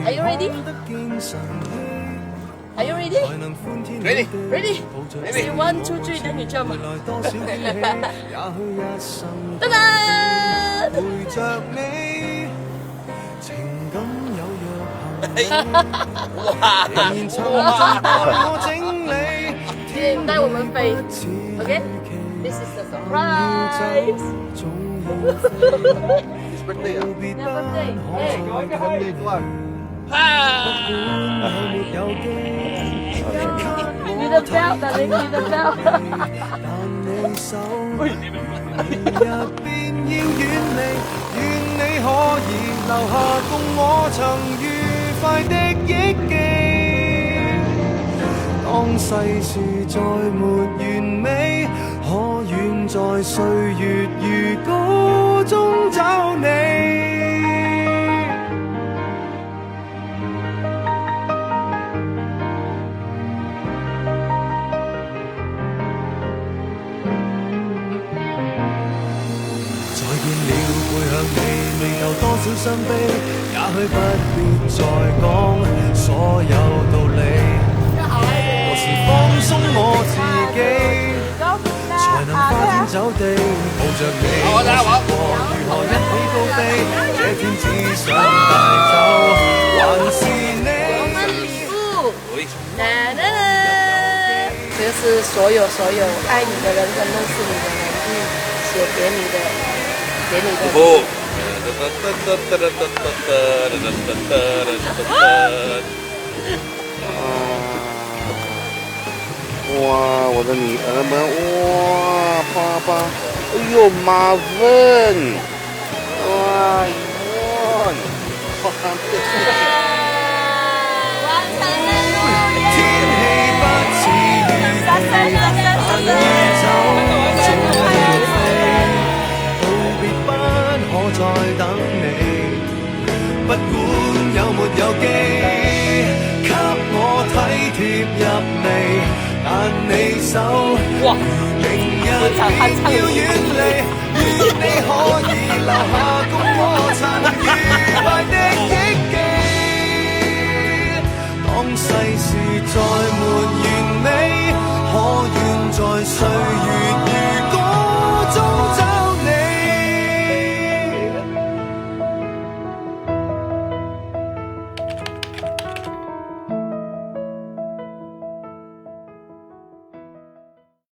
Are you ready? Are you ready? Ready? Ready? Say 1, 2, 3, then you jump. Ta-da! 带我们飞 ，OK？ This is a surprise. It's birthday ah. Yeah, birthday. Hey. Birthday tuan. You the bell, darling. You the bell. 當世事再沒完美，可願在歲月如歌中找你。再見了，背向你，未夠多少傷悲，也許不必再講所有道理。何時放鬆我自己，才能花天酒地抱着你？我說過如何一起高飛，這天只想帶走，還是你。这是所有爱你的人跟认识你的人写给你的，不。哇，我的女儿们，哇，爸爸，哎呦，马文，哇，伊文，哇，完成了，天氣不似預期，但已走，總會飛，道別不可再等你，不管有沒有機，給我體貼入微。但你手，明日要遠離，願你可以留下共我曾愉快的憶記。當世事再沒完美，